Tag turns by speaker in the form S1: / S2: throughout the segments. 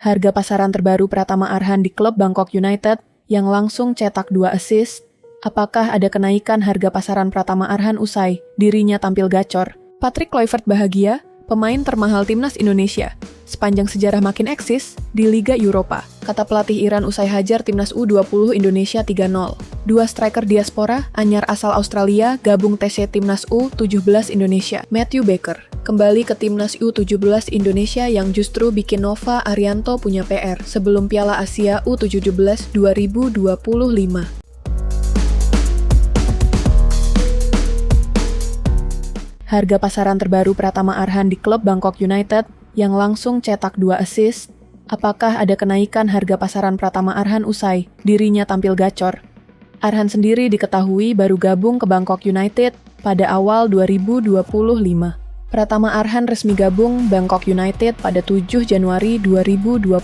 S1: Harga pasaran terbaru Pratama Arhan di klub Bangkok United yang langsung cetak 2 assist. Apakah ada kenaikan harga pasaran Pratama Arhan usai dirinya tampil gacor? Patrick Kluivert bahagia, pemain termahal timnas Indonesia sepanjang sejarah makin eksis di Liga Eropa, kata pelatih Iran usai hajar timnas U20 Indonesia 3-0. Dua striker diaspora, anyar asal Australia, gabung TC timnas U17 Indonesia, Matthew Baker, kembali ke timnas U17 Indonesia yang justru bikin Nova Arianto punya PR sebelum Piala Asia U17 2025. Harga pasaran terbaru Pratama Arhan di klub Bangkok United yang langsung cetak 2 assist. Apakah ada kenaikan harga pasaran Pratama Arhan usai dirinya tampil gacor? Arhan sendiri diketahui baru gabung ke Bangkok United pada awal 2025. Pratama Arhan resmi gabung Bangkok United pada 7 Januari 2025.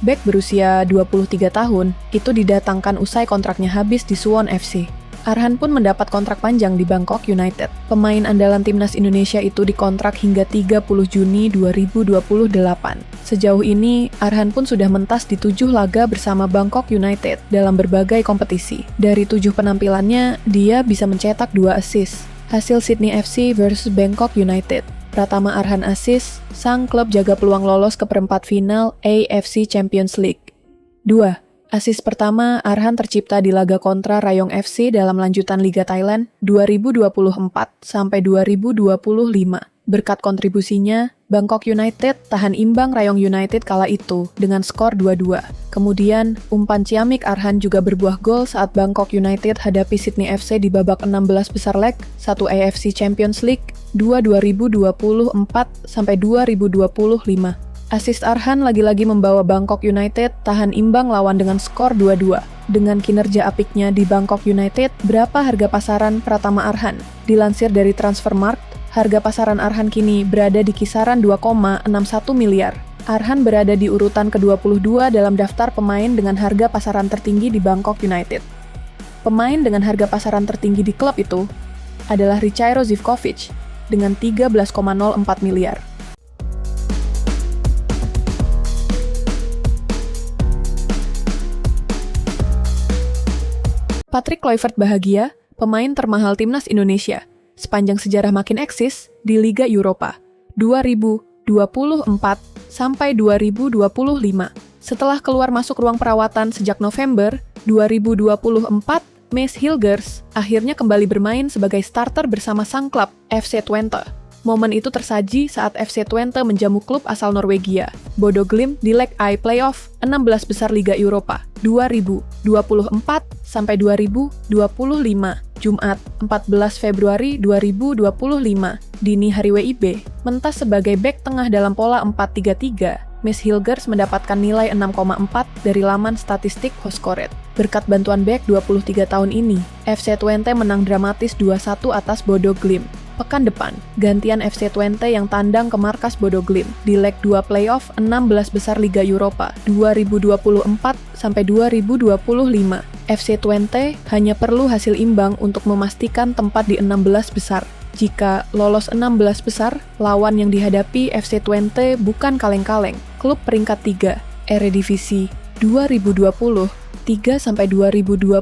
S1: Bek berusia 23 tahun itu didatangkan usai kontraknya habis di Suwon FC. Arhan pun mendapat kontrak panjang di Bangkok United. Pemain andalan timnas Indonesia itu dikontrak hingga 30 Juni 2028. Sejauh ini, Arhan pun sudah mentas di 7 laga bersama Bangkok United dalam berbagai kompetisi. Dari 7 penampilannya, dia bisa mencetak 2 assist. Hasil Sydney FC versus Bangkok United. Pratama Arhan assist, sang klub jaga peluang lolos ke perempat final AFC Champions League. 2. Assist pertama Arhan tercipta di laga kontra Rayong FC dalam lanjutan Liga Thailand 2024-2025. Berkat kontribusinya, Bangkok United tahan imbang Rayong United kala itu dengan skor 2-2. Kemudian, umpan ciamik Arhan juga berbuah gol saat Bangkok United hadapi Sydney FC di babak 16 besar leg 1 AFC Champions League 2024-2025. Assist Arhan lagi-lagi membawa Bangkok United tahan imbang lawan dengan skor 2-2. Dengan kinerja apiknya di Bangkok United, berapa harga pasaran Pratama Arhan? Dilansir dari Transfermarkt, harga pasaran Arhan kini berada di kisaran 2,61 miliar. Arhan berada di urutan ke-22 dalam daftar pemain dengan harga pasaran tertinggi di Bangkok United. Pemain dengan harga pasaran tertinggi di klub itu adalah Richairo Zivkovic dengan 13,04 miliar. Patrick Kluivert bahagia, pemain termahal timnas Indonesia sepanjang sejarah makin eksis di Liga Eropa 2024 sampai 2025. Setelah keluar masuk ruang perawatan sejak November 2024, Mads Hilgers akhirnya kembali bermain sebagai starter bersama sang klub FC Twente. Momen itu tersaji saat FC Twente menjamu klub asal Norwegia, Bodo Glimt di leg I playoff 16 besar Liga Eropa 2024 sampai 2025, Jumat 14 Februari 2025, dini hari WIB. Mentas sebagai bek tengah dalam pola 4-3-3, Mads Hilgers mendapatkan nilai 6,4 dari laman statistik Hoscoret. Berkat bantuan bek 23 tahun ini, FC Twente menang dramatis 2-1 atas Bodo Glimt. Pekan depan, gantian FC Twente yang tandang ke markas Bodo Glimt di leg 2 playoff 16 besar Liga Eropa 2024 sampai 2025. FC Twente hanya perlu hasil imbang untuk memastikan tempat di 16 besar. Jika lolos 16 besar, lawan yang dihadapi FC Twente bukan kaleng-kaleng. Klub peringkat 3 Eredivisie 2023 sampai 2024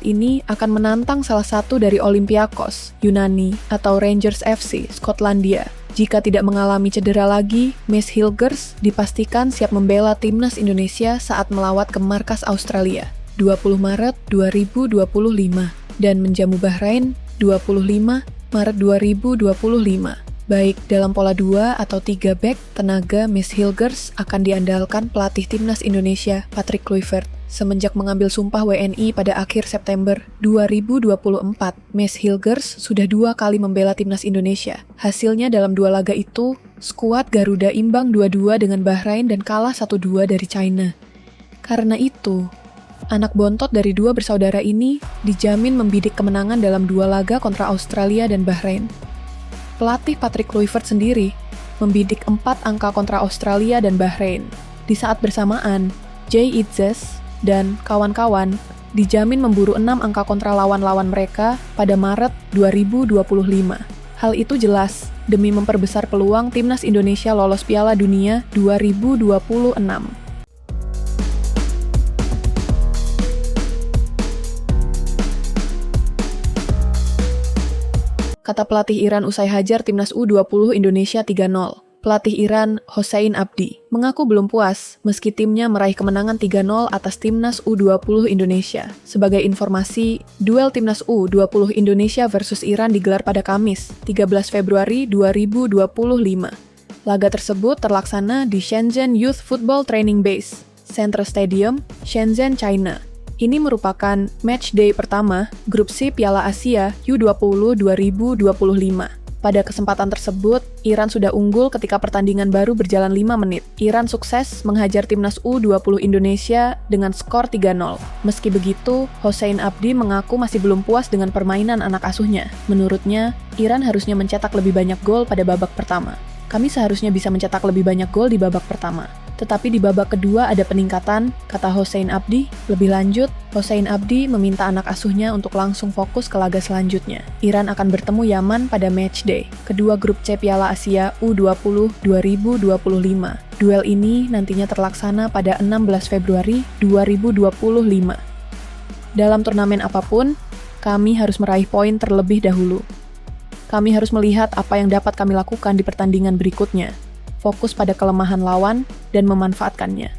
S1: ini akan menantang salah satu dari Olympiakos, Yunani, atau Rangers FC, Skotlandia. Jika tidak mengalami cedera lagi, Mads Hilgers dipastikan siap membela timnas Indonesia saat melawat ke markas Australia 20 Maret 2025 dan menjamu Bahrain 25 Maret 2025. Baik dalam pola 2 atau 3 back, tenaga Mads Hilgers akan diandalkan pelatih timnas Indonesia, Patrick Kluivert. Semenjak mengambil sumpah WNI pada akhir September 2024, Mads Hilgers sudah 2 kali membela timnas Indonesia. Hasilnya dalam 2 laga itu, skuad Garuda imbang 2-2 dengan Bahrain dan kalah 1-2 dari China. Karena itu, anak bontot dari 2 bersaudara ini dijamin membidik kemenangan dalam 2 laga kontra Australia dan Bahrain. Pelatih Patrick Kluivert sendiri membidik 4 angka kontra Australia dan Bahrain. Di saat bersamaan, Jay Itzes dan kawan-kawan dijamin memburu 6 angka kontra lawan-lawan mereka pada Maret 2025. Hal itu jelas demi memperbesar peluang timnas Indonesia lolos Piala Dunia 2026. Kata pelatih Iran usai hajar timnas U20 Indonesia 3-0. Pelatih Iran, Hossein Abdi, mengaku belum puas meski timnya meraih kemenangan 3-0 atas timnas U20 Indonesia. Sebagai informasi, duel timnas U20 Indonesia versus Iran digelar pada Kamis, 13 Februari 2025. Laga tersebut terlaksana di Shenzhen Youth Football Training Base, Central Stadium, Shenzhen, China. Ini merupakan match day pertama Grup C Piala Asia U20 2025. Pada kesempatan tersebut, Iran sudah unggul ketika pertandingan baru berjalan 5 menit. Iran sukses menghajar timnas U20 Indonesia dengan skor 3-0. Meski begitu, Hossein Abdi mengaku masih belum puas dengan permainan anak asuhnya. Menurutnya, Iran harusnya mencetak lebih banyak gol pada babak pertama. Kami seharusnya bisa mencetak lebih banyak gol di babak pertama. Tetapi di babak kedua ada peningkatan, kata Hossein Abdi. Lebih lanjut, Hossein Abdi meminta anak asuhnya untuk langsung fokus ke laga selanjutnya. Iran akan bertemu Yaman pada matchday kedua Grup C Piala Asia U20 2025. Duel ini nantinya terlaksana pada 16 Februari 2025. Dalam turnamen apapun, kami harus meraih poin terlebih dahulu. Kami harus melihat apa yang dapat kami lakukan di pertandingan berikutnya. Fokus pada kelemahan lawan dan memanfaatkannya,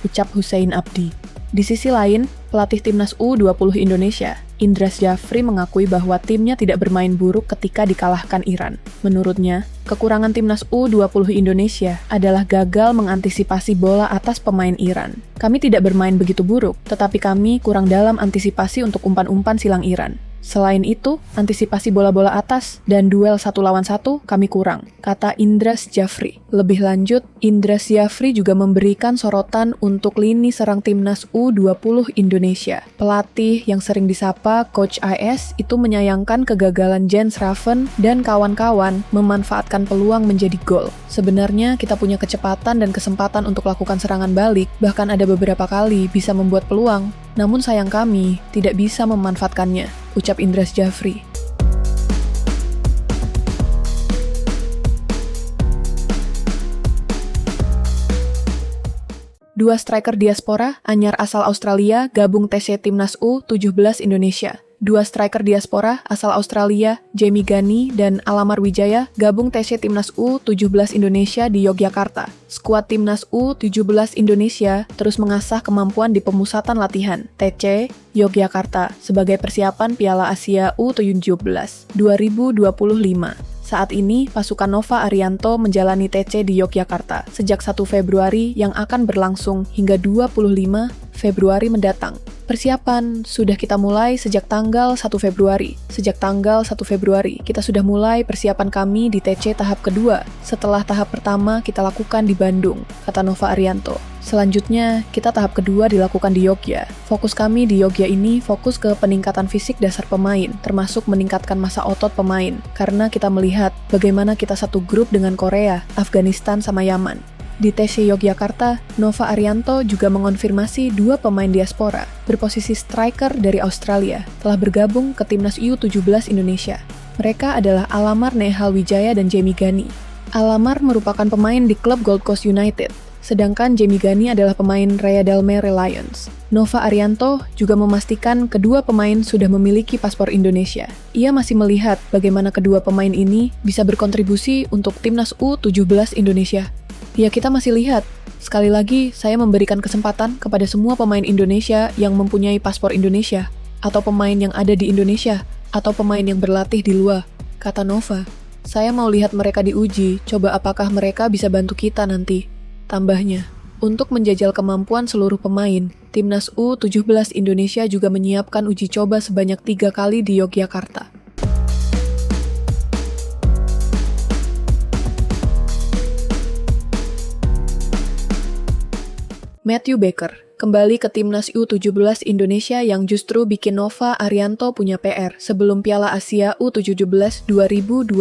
S1: ucap Hossein Abdi. Di sisi lain, pelatih timnas U20 Indonesia, Indras Jafri mengakui bahwa timnya tidak bermain buruk ketika dikalahkan Iran. Menurutnya, kekurangan timnas U20 Indonesia adalah gagal mengantisipasi bola atas pemain Iran. Kami tidak bermain begitu buruk, tetapi kami kurang dalam antisipasi untuk umpan-umpan silang Iran. Selain itu, antisipasi bola-bola atas dan duel 1 lawan 1 kami kurang, kata Indras Jafri. Lebih lanjut, Indras Jafri juga memberikan sorotan untuk lini serang timnas U20 Indonesia. Pelatih yang sering disapa Coach AS itu menyayangkan kegagalan Jens Raven dan kawan-kawan memanfaatkan peluang menjadi gol. Sebenarnya kita punya kecepatan dan kesempatan untuk lakukan serangan balik, bahkan ada beberapa kali bisa membuat peluang. Namun sayang kami tidak bisa memanfaatkannya, ucap Indras Jafri. Dua striker diaspora, anyar asal Australia, gabung TC Timnas U17 Indonesia. Dua striker diaspora asal Australia, Jamie Gani dan Alamar Wijaya, gabung TC Timnas U17 Indonesia di Yogyakarta. Skuad Timnas U17 Indonesia terus mengasah kemampuan di pemusatan latihan TC Yogyakarta sebagai persiapan Piala Asia U17 2025. Saat ini, pasukan Nova Arianto menjalani TC di Yogyakarta sejak 1 Februari yang akan berlangsung hingga 25 Februari mendatang. Persiapan sudah kita mulai sejak tanggal 1 Februari. Sejak tanggal 1 Februari, kita sudah mulai persiapan kami di TC tahap kedua setelah tahap pertama kita lakukan di Bandung, kata Nova Arianto. Selanjutnya, kita tahap kedua dilakukan di Yogya. Fokus kami di Yogya ini fokus ke peningkatan fisik dasar pemain, termasuk meningkatkan massa otot pemain, karena kita melihat bagaimana kita satu grup dengan Korea, Afghanistan, sama Yaman. Di TC Yogyakarta, Nova Arianto juga mengonfirmasi dua pemain diaspora berposisi striker dari Australia telah bergabung ke timnas U17 Indonesia. Mereka adalah Alamar Nehal Wijaya dan Jamie Gani. Alamar merupakan pemain di klub Gold Coast United, sedangkan Jamie Gani adalah pemain Raya Delmere Lions. Nova Arianto juga memastikan kedua pemain sudah memiliki paspor Indonesia. Ia masih melihat bagaimana kedua pemain ini bisa berkontribusi untuk timnas U17 Indonesia. Ya, kita masih lihat. Sekali lagi, saya memberikan kesempatan kepada semua pemain Indonesia yang mempunyai paspor Indonesia, atau pemain yang ada di Indonesia, atau pemain yang berlatih di luar, kata Nova. Saya mau lihat mereka diuji, coba apakah mereka bisa bantu kita nanti. Tambahnya, untuk menjajal kemampuan seluruh pemain, Timnas U17 Indonesia juga menyiapkan uji coba sebanyak 3 kali di Yogyakarta. Matthew Baker kembali ke Timnas U17 Indonesia yang justru bikin Nova Arianto punya PR sebelum Piala Asia U17 2025.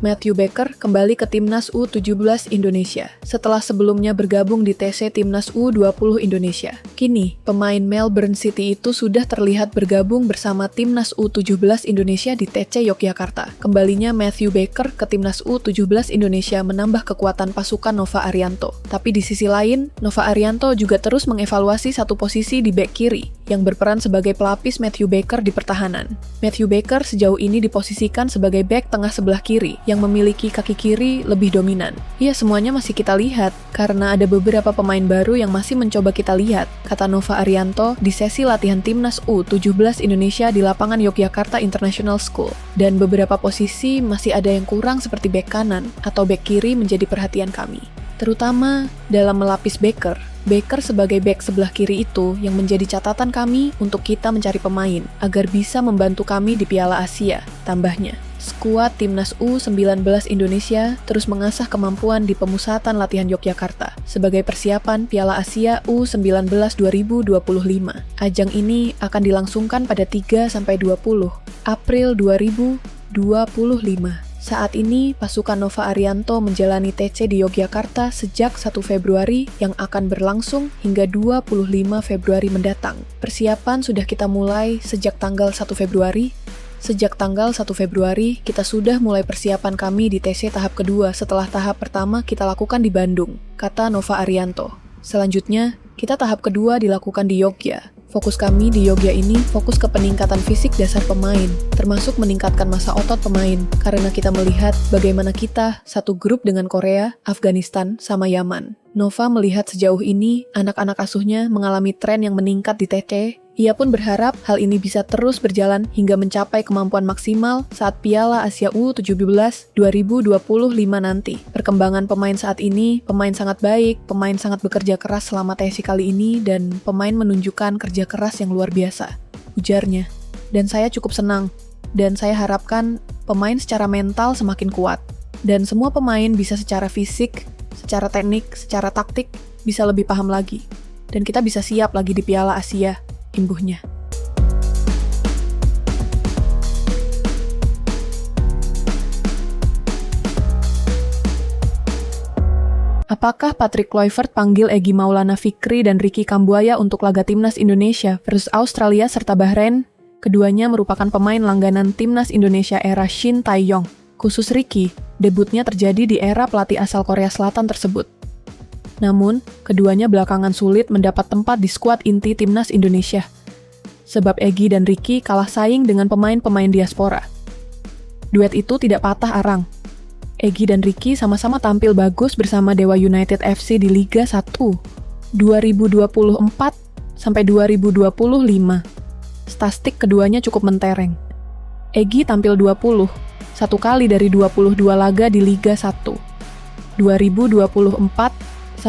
S1: Matthew Baker kembali ke Timnas U17 Indonesia setelah sebelumnya bergabung di TC Timnas U20 Indonesia. Kini, pemain Melbourne City itu sudah terlihat bergabung bersama Timnas U17 Indonesia di TC Yogyakarta. Kembalinya Matthew Baker ke Timnas U17 Indonesia menambah kekuatan pasukan Nova Arianto. Tapi di sisi lain, Nova Arianto juga terus mengevaluasi satu posisi di bek kiri, yang berperan sebagai pelapis Matthew Baker di pertahanan. Matthew Baker sejauh ini diposisikan sebagai bek tengah sebelah kiri, yang memiliki kaki kiri lebih dominan. Ya, semuanya masih kita lihat, karena ada beberapa pemain baru yang masih mencoba kita lihat, kata Nova Arianto di sesi latihan Timnas U17 Indonesia di lapangan Yogyakarta International School. Dan beberapa posisi masih ada yang kurang seperti bek kanan atau bek kiri menjadi perhatian kami. Terutama dalam melapis Baker. Baker sebagai bek sebelah kiri itu yang menjadi catatan kami untuk kita mencari pemain agar bisa membantu kami di Piala Asia, tambahnya. Skuad Timnas U19 Indonesia terus mengasah kemampuan di pemusatan latihan Yogyakarta sebagai persiapan Piala Asia U19 2025. Ajang ini akan dilangsungkan pada 3-20 April 2025. Saat ini, pasukan Nova Arianto menjalani TC di Yogyakarta sejak 1 Februari yang akan berlangsung hingga 25 Februari mendatang. Persiapan sudah kita mulai sejak tanggal 1 Februari. Sejak tanggal 1 Februari, kita sudah mulai persiapan kami di TC tahap kedua setelah tahap pertama kita lakukan di Bandung, kata Nova Arianto. Selanjutnya, kita tahap kedua dilakukan di Yogya. Fokus kami di Yogya ini fokus ke peningkatan fisik dasar pemain, termasuk meningkatkan massa otot pemain, karena kita melihat bagaimana kita satu grup dengan Korea, Afghanistan, sama Yaman. Nova melihat sejauh ini anak-anak asuhnya mengalami tren yang meningkat di TC. Ia pun berharap hal ini bisa terus berjalan hingga mencapai kemampuan maksimal saat Piala Asia U17 2025 nanti. Perkembangan pemain saat ini, pemain sangat baik, pemain sangat bekerja keras selama TC kali ini, dan pemain menunjukkan kerja keras yang luar biasa, ujarnya. Dan saya cukup senang, dan saya harapkan pemain secara mental semakin kuat. Dan semua pemain bisa secara fisik, secara teknik, secara taktik, bisa lebih paham lagi. Dan kita bisa siap lagi di Piala Asia, imbuhnya. Apakah Patrick Kluivert panggil Egy Maulana Fikri dan Ricky Kambuaya untuk laga Timnas Indonesia versus Australia serta Bahrain? Keduanya merupakan pemain langganan Timnas Indonesia era Shin Tae-yong. Khusus Ricky, debutnya terjadi di era pelatih asal Korea Selatan tersebut. Namun, keduanya belakangan sulit mendapat tempat di skuad inti Timnas Indonesia. Sebab Egy dan Ricky kalah saing dengan pemain-pemain diaspora. Duet itu tidak patah arang. Egy dan Ricky sama-sama tampil bagus bersama Dewa United FC di Liga 1 2024-2025. Statistik keduanya cukup mentereng. Egy tampil 1 kali dari 22 laga di Liga 1 2024-2025.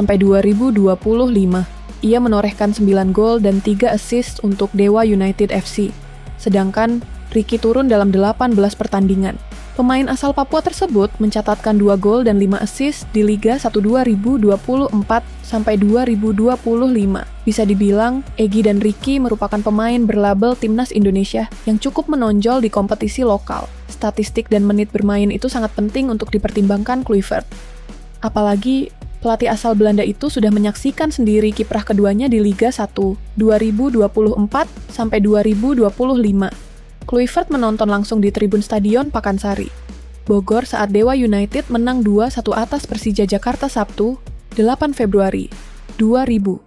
S1: Ia menorehkan 9 gol dan 3 assist untuk Dewa United FC. Sedangkan Ricky turun dalam 18 pertandingan. Pemain asal Papua tersebut mencatatkan 2 gol dan 5 assist di Liga 1 2024-2025. Bisa dibilang, Egy dan Ricky merupakan pemain berlabel Timnas Indonesia yang cukup menonjol di kompetisi lokal. Statistik dan menit bermain itu sangat penting untuk dipertimbangkan Kluivert. Apalagi, pelatih asal Belanda itu sudah menyaksikan sendiri kiprah keduanya di Liga 1 2024-2025. Kluivert menonton langsung di tribun Stadion Pakansari, Bogor saat Dewa United menang 2-1 atas Persija Jakarta Sabtu, 8 Februari 2025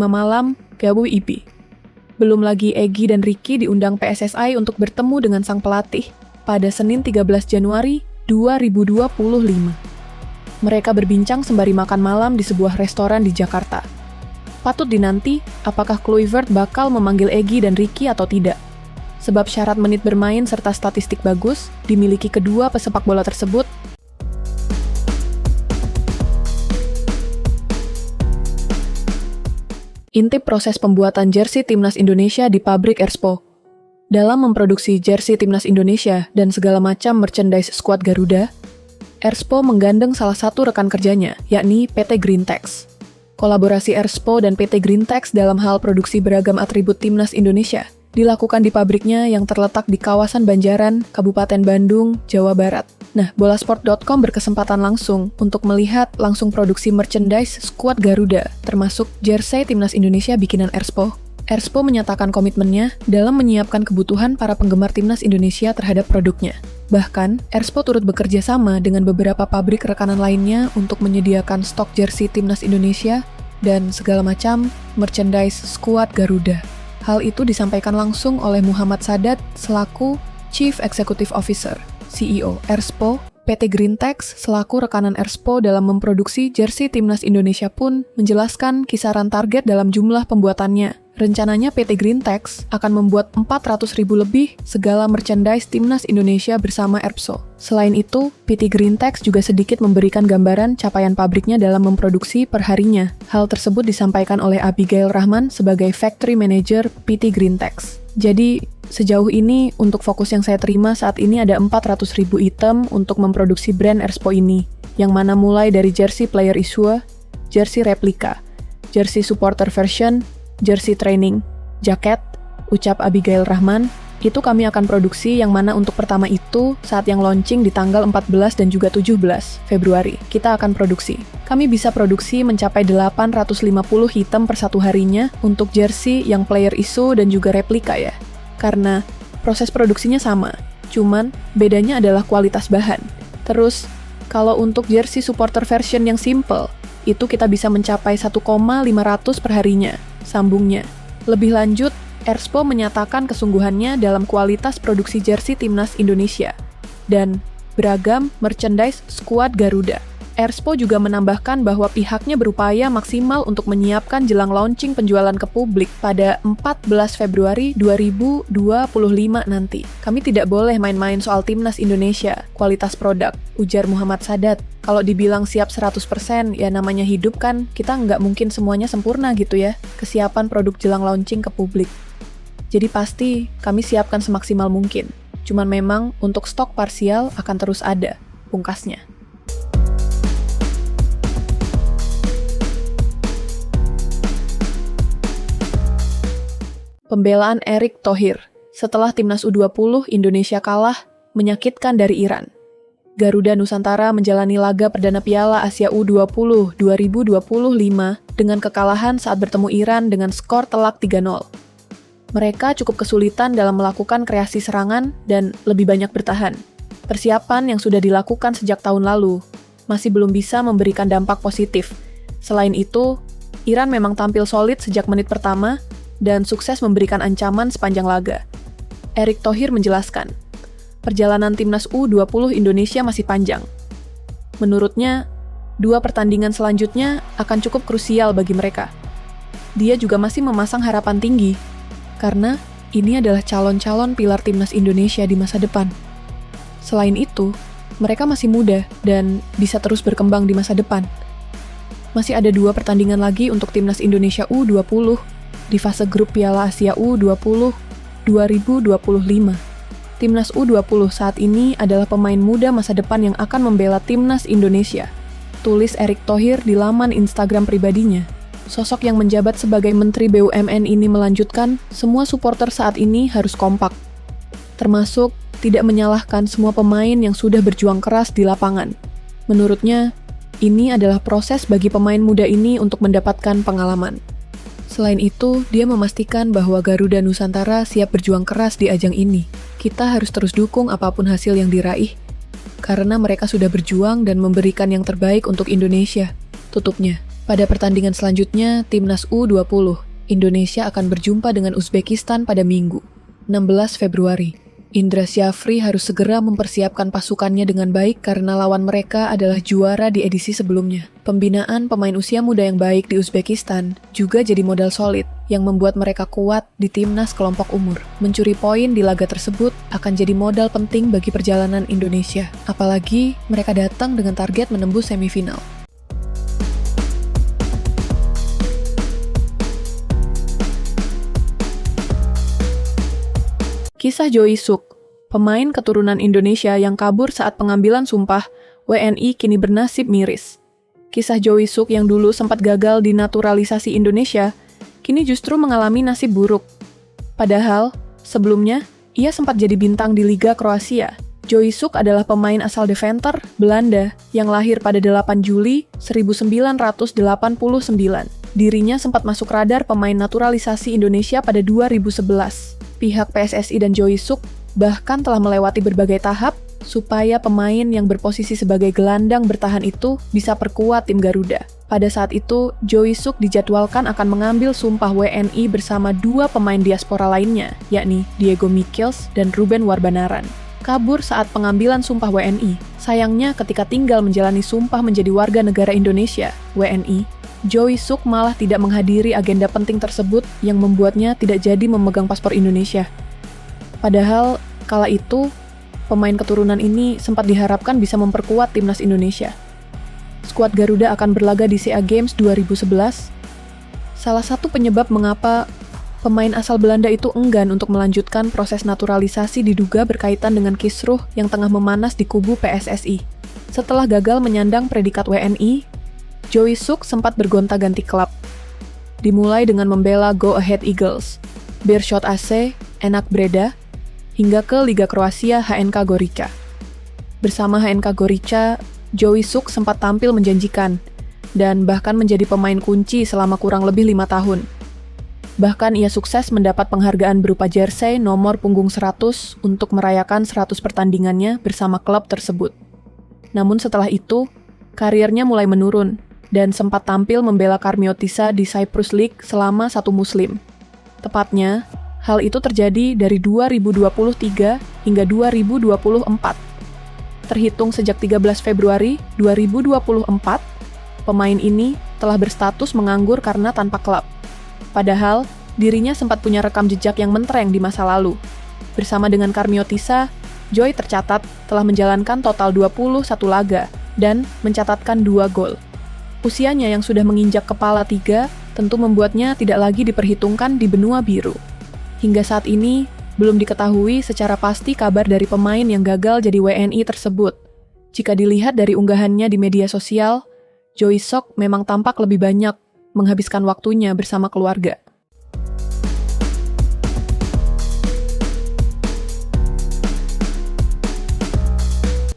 S1: malam, GWIB. Belum lagi Egy dan Ricky diundang PSSI untuk bertemu dengan sang pelatih pada Senin 13 Januari 2025. Mereka berbincang sembari makan malam di sebuah restoran di Jakarta. Patut dinanti apakah Kluivert bakal memanggil Egy dan Ricky atau tidak. Sebab syarat menit bermain serta statistik bagus dimiliki kedua pesepak bola tersebut. Intip proses pembuatan jersey Timnas Indonesia di pabrik Erspo. Dalam memproduksi jersey Timnas Indonesia dan segala macam merchandise skuad Garuda, Erspo menggandeng salah satu rekan kerjanya, yakni PT Greentex. Kolaborasi Erspo dan PT Greentex dalam hal produksi beragam atribut Timnas Indonesia dilakukan di pabriknya yang terletak di kawasan Banjaran, Kabupaten Bandung, Jawa Barat. Nah, bolasport.com berkesempatan langsung untuk melihat langsung produksi merchandise skuad Garuda, termasuk jersey timnas Indonesia bikinan Erspo. Erspo menyatakan komitmennya dalam menyiapkan kebutuhan para penggemar timnas Indonesia terhadap produknya. Bahkan, Erspo turut bekerja sama dengan beberapa pabrik rekanan lainnya untuk menyediakan stok jersey timnas Indonesia dan segala macam merchandise skuad Garuda. Hal itu disampaikan langsung oleh Muhammad Sadat selaku Chief Executive Officer, CEO Erspo. PT Greentex selaku rekanan Erspo dalam memproduksi jersey timnas Indonesia pun menjelaskan kisaran target dalam jumlah pembuatannya. Rencananya PT Greentex akan membuat 400.000 lebih segala merchandise timnas Indonesia bersama Erspo. Selain itu, PT Greentex juga sedikit memberikan gambaran capaian pabriknya dalam memproduksi perharinya. Hal tersebut disampaikan oleh Abigail Rahman sebagai Factory Manager PT Greentex. Jadi, sejauh ini untuk fokus yang saya terima saat ini ada 400.000 item untuk memproduksi brand Erspo ini, yang mana mulai dari jersey player issue, jersey replika, jersey supporter version, jersey training, jaket, ucap Abigail Rahman, itu kami akan produksi yang mana untuk pertama itu saat yang launching di tanggal 14 dan juga 17 Februari. Kita akan produksi. Kami bisa produksi mencapai 850 item per satu harinya untuk jersey yang player issue dan juga replika ya. Karena proses produksinya sama, cuman bedanya adalah kualitas bahan. Terus, kalau untuk jersey supporter version yang simple, itu kita bisa mencapai 1,500 per harinya. Sambungnya. Lebih lanjut, Erspo menyatakan kesungguhannya dalam kualitas produksi jersey timnas Indonesia dan beragam merchandise skuad Garuda. Erspo juga menambahkan bahwa pihaknya berupaya maksimal untuk menyiapkan jelang launching penjualan ke publik pada 14 Februari 2025 nanti. Kami tidak boleh main-main soal timnas Indonesia, kualitas produk, ujar Muhammad Sadat. Kalau dibilang siap 100%, ya namanya hidup kan, kita nggak mungkin semuanya sempurna gitu ya, kesiapan produk jelang launching ke publik. Jadi pasti kami siapkan semaksimal mungkin. Cuman memang untuk stok parsial akan terus ada, pungkasnya. Pembelaan Erick Thohir setelah timnas U20 Indonesia kalah menyakitkan dari Iran. Garuda Nusantara menjalani laga perdana Piala Asia U20 2025 dengan kekalahan saat bertemu Iran dengan skor telak 3-0. Mereka cukup kesulitan dalam melakukan kreasi serangan dan lebih banyak bertahan. Persiapan yang sudah dilakukan sejak tahun lalu masih belum bisa memberikan dampak positif. Selain itu, Iran memang tampil solid sejak menit pertama dan sukses memberikan ancaman sepanjang laga. Erick Thohir menjelaskan, perjalanan timnas U20 Indonesia masih panjang. Menurutnya, 2 pertandingan selanjutnya akan cukup krusial bagi mereka. Dia juga masih memasang harapan tinggi, karena ini adalah calon-calon pilar timnas Indonesia di masa depan. Selain itu, mereka masih muda dan bisa terus berkembang di masa depan. Masih ada 2 pertandingan lagi untuk timnas Indonesia U20 di fase grup Piala Asia U20 2025. Timnas U20 saat ini adalah pemain muda masa depan yang akan membela timnas Indonesia, tulis Erick Thohir di laman Instagram pribadinya. Sosok yang menjabat sebagai Menteri BUMN ini melanjutkan, semua supporter saat ini harus kompak. Termasuk tidak menyalahkan semua pemain yang sudah berjuang keras di lapangan. Menurutnya, ini adalah proses bagi pemain muda ini untuk mendapatkan pengalaman. Selain itu, dia memastikan bahwa Garuda Nusantara siap berjuang keras di ajang ini. Kita harus terus dukung apapun hasil yang diraih, karena mereka sudah berjuang dan memberikan yang terbaik untuk Indonesia, tutupnya. Pada pertandingan selanjutnya, Timnas U20, Indonesia akan berjumpa dengan Uzbekistan pada Minggu, 16 Februari. Indra Syafri harus segera mempersiapkan pasukannya dengan baik karena lawan mereka adalah juara di edisi sebelumnya. Pembinaan pemain usia muda yang baik di Uzbekistan juga jadi modal solid yang membuat mereka kuat di timnas kelompok umur. Mencuri poin di laga tersebut akan jadi modal penting bagi perjalanan Indonesia, apalagi mereka datang dengan target menembus semifinal. Kisah Jo Isuk, pemain keturunan Indonesia yang kabur saat pengambilan sumpah WNI kini bernasib miris. Kisah Jo Isuk yang dulu sempat gagal dinaturalisasi Indonesia, kini justru mengalami nasib buruk. Padahal, sebelumnya, ia sempat jadi bintang di Liga Kroasia. Joey Soek adalah pemain asal Deventer, Belanda, yang lahir pada 8 Juli 1989. Dirinya sempat masuk radar pemain naturalisasi Indonesia pada 2011. Pihak PSSI dan Joey Soek bahkan telah melewati berbagai tahap supaya pemain yang berposisi sebagai gelandang bertahan itu bisa perkuat tim Garuda. Pada saat itu, Joey Soek dijadwalkan akan mengambil sumpah WNI bersama 2 pemain diaspora lainnya, yakni Diego Michels dan Ruben Warbanaran. Kabur saat pengambilan sumpah WNI. Sayangnya ketika tinggal menjalani sumpah menjadi warga negara Indonesia, WNI, Joey Soek malah tidak menghadiri agenda penting tersebut yang membuatnya tidak jadi memegang paspor Indonesia. Padahal, kala itu, pemain keturunan ini sempat diharapkan bisa memperkuat timnas Indonesia. Skuad Garuda akan berlaga di SEA Games 2011. Salah satu penyebab mengapa pemain asal Belanda itu enggan untuk melanjutkan proses naturalisasi diduga berkaitan dengan kisruh yang tengah memanas di kubu PSSI. Setelah gagal menyandang predikat WNI, Joey Soek sempat bergonta-ganti klub. Dimulai dengan membela Go Ahead Eagles, Beerschot AC, Enak Breda, hingga ke Liga Kroasia HNK Gorica. Bersama HNK Gorica, Joey Soek sempat tampil menjanjikan, dan bahkan menjadi pemain kunci selama kurang lebih 5 tahun. Bahkan ia sukses mendapat penghargaan berupa jersey nomor punggung 100 untuk merayakan 100 pertandingannya bersama klub tersebut. Namun setelah itu, karirnya mulai menurun, dan sempat tampil membela Karmiotissa di Cyprus League selama 1 musim. Tepatnya, hal itu terjadi dari 2023 hingga 2024. Terhitung sejak 13 Februari 2024, pemain ini telah berstatus menganggur karena tanpa klub. Padahal, dirinya sempat punya rekam jejak yang mentereng di masa lalu. Bersama dengan Karmiotissa, Joey tercatat telah menjalankan total 21 laga dan mencatatkan 2 gol. Usianya yang sudah menginjak kepala 3 tentu membuatnya tidak lagi diperhitungkan di benua biru. Hingga saat ini, belum diketahui secara pasti kabar dari pemain yang gagal jadi WNI tersebut. Jika dilihat dari unggahannya di media sosial, Joey Soek memang tampak lebih banyak menghabiskan waktunya bersama keluarga.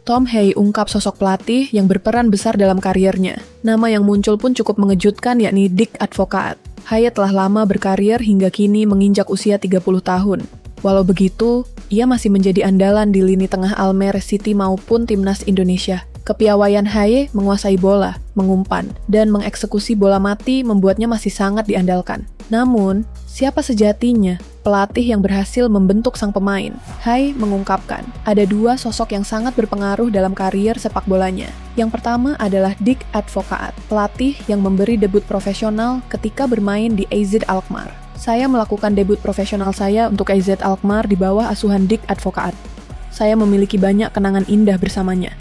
S1: Tom Hay ungkap sosok pelatih yang berperan besar dalam karirnya. Nama yang muncul pun cukup mengejutkan, yakni Dick Advocaat. Hay telah lama berkarir hingga kini menginjak usia 30 tahun. Walau begitu, ia masih menjadi andalan di lini tengah Almere City maupun timnas Indonesia. Kepiawaian Hay menguasai bola, mengumpan, dan mengeksekusi bola mati membuatnya masih sangat diandalkan. Namun, siapa sejatinya pelatih yang berhasil membentuk sang pemain? Hay mengungkapkan, ada 2 sosok yang sangat berpengaruh dalam karier sepak bolanya. Yang pertama adalah Dick Advocaat, pelatih yang memberi debut profesional ketika bermain di AZ Alkmaar. Saya melakukan debut profesional saya untuk AZ Alkmaar di bawah asuhan Dick Advocaat. Saya memiliki banyak kenangan indah bersamanya.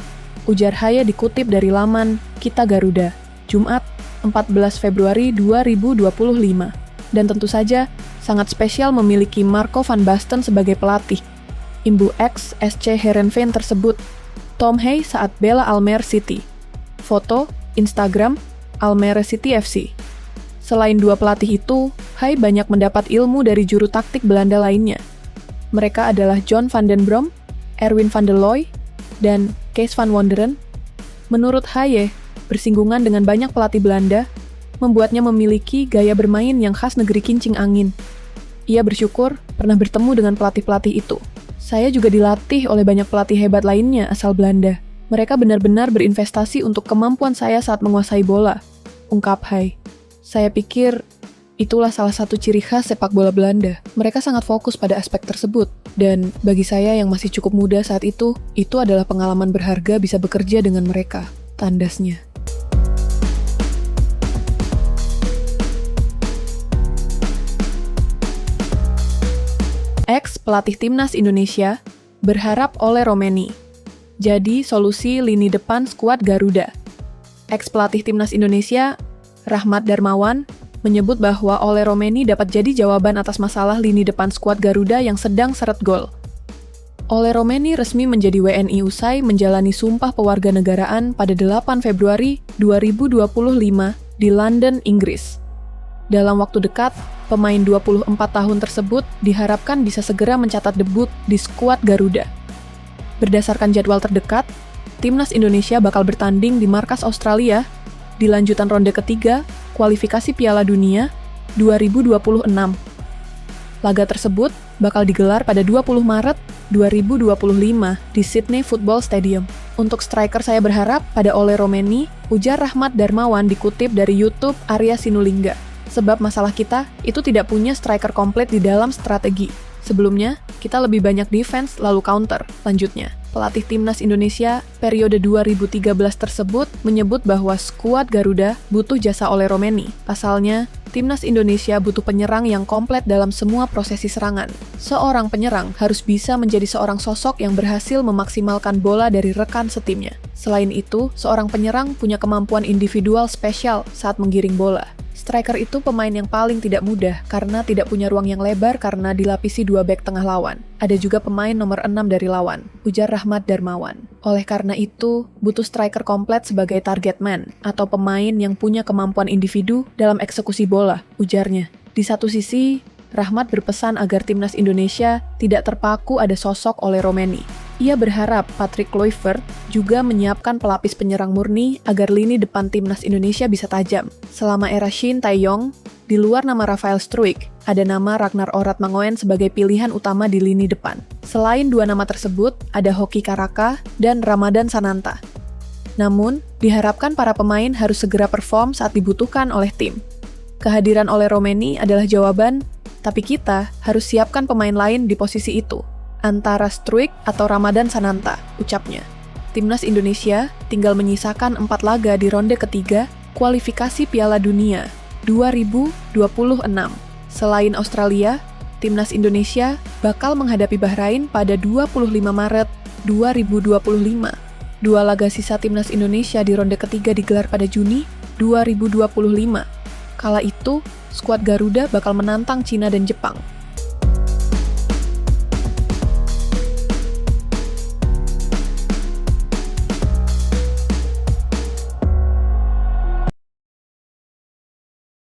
S1: Ujar Hay dikutip dari laman Kita Garuda, Jumat 14 Februari 2025. Dan tentu saja, sangat spesial memiliki Marco van Basten sebagai pelatih. Imbu X SC Heerenveen tersebut, Tom Hay saat bela Almere City. Foto, Instagram, Almere City FC. Selain 2 pelatih itu, Hay banyak mendapat ilmu dari juru taktik Belanda lainnya. Mereka adalah John van den Brom, Erwin van der Looy, dan Kees van Wonderen. Menurut Hay, bersinggungan dengan banyak pelatih Belanda, membuatnya memiliki gaya bermain yang khas negeri kincing angin. Ia bersyukur pernah bertemu dengan pelatih-pelatih itu. Saya juga dilatih oleh banyak pelatih hebat lainnya asal Belanda. Mereka benar-benar berinvestasi untuk kemampuan saya saat menguasai bola, ungkap Hay. Saya pikir itulah salah satu ciri khas sepak bola Belanda. Mereka sangat fokus pada aspek tersebut. Dan bagi saya yang masih cukup muda saat itu adalah pengalaman berharga bisa bekerja dengan mereka, tandasnya. Ex-pelatih timnas Indonesia berharap Ole Romeni jadi solusi lini depan skuad Garuda. Ex-pelatih timnas Indonesia Rahmat Darmawan menyebut bahwa Ole Romeni dapat jadi jawaban atas masalah lini depan skuad Garuda yang sedang seret gol. Ole Romeni resmi menjadi WNI usai menjalani sumpah pewarganegaraan pada 8 Februari 2025 di London, Inggris. Dalam waktu dekat, pemain 24 tahun tersebut diharapkan bisa segera mencatat debut di skuad Garuda. Berdasarkan jadwal terdekat, Timnas Indonesia bakal bertanding di markas Australia di lanjutan ronde ketiga kualifikasi Piala Dunia 2026. Laga tersebut bakal digelar pada 20 Maret 2025 di Sydney Football Stadium. Untuk striker saya berharap pada Ole Romeni, ujar Rahmat Darmawan dikutip dari YouTube Arya Sinulinga. Sebab masalah kita itu tidak punya striker komplit di dalam strategi. Sebelumnya, kita lebih banyak defense lalu counter. Lanjutnya, pelatih Timnas Indonesia periode 2013 tersebut menyebut bahwa skuad Garuda butuh jasa Ole Romeni. Pasalnya, Timnas Indonesia butuh penyerang yang komplit dalam semua prosesi serangan. Seorang penyerang harus bisa menjadi seorang sosok yang berhasil memaksimalkan bola dari rekan setimnya. Selain itu, seorang penyerang punya kemampuan individual spesial saat menggiring bola. Striker itu pemain yang paling tidak mudah karena tidak punya ruang yang lebar karena dilapisi 2 bek tengah lawan. Ada juga pemain nomor 6 dari lawan, ujar Rahmat Darmawan. Oleh karena itu, butuh striker komplit sebagai target man atau pemain yang punya kemampuan individu dalam eksekusi bola, ujarnya. Di satu sisi, Rahmat berpesan agar Timnas Indonesia tidak terpaku ada sosok Ole Romeni. Ia berharap Patrick Kluivert juga menyiapkan pelapis penyerang murni agar lini depan Timnas Indonesia bisa tajam. Selama era Shin Tae-yong, di luar nama Rafael Struijk, ada nama Ragnar Orat Mangoen sebagai pilihan utama di lini depan. Selain 2 nama tersebut, ada Hoki Caraka dan Ramadan Sananta. Namun, diharapkan para pemain harus segera perform saat dibutuhkan oleh tim. Kehadiran Ole Romeni adalah jawaban, tapi kita harus siapkan pemain lain di posisi itu. Antara Struijk atau Ramadan Sananta, ucapnya. Timnas Indonesia tinggal menyisakan 4 laga di ronde ketiga kualifikasi Piala Dunia 2026. Selain Australia, Timnas Indonesia bakal menghadapi Bahrain pada 25 Maret 2025. 2 laga sisa Timnas Indonesia di ronde ketiga digelar pada Juni 2025. Kala itu, skuad Garuda bakal menantang Cina dan Jepang.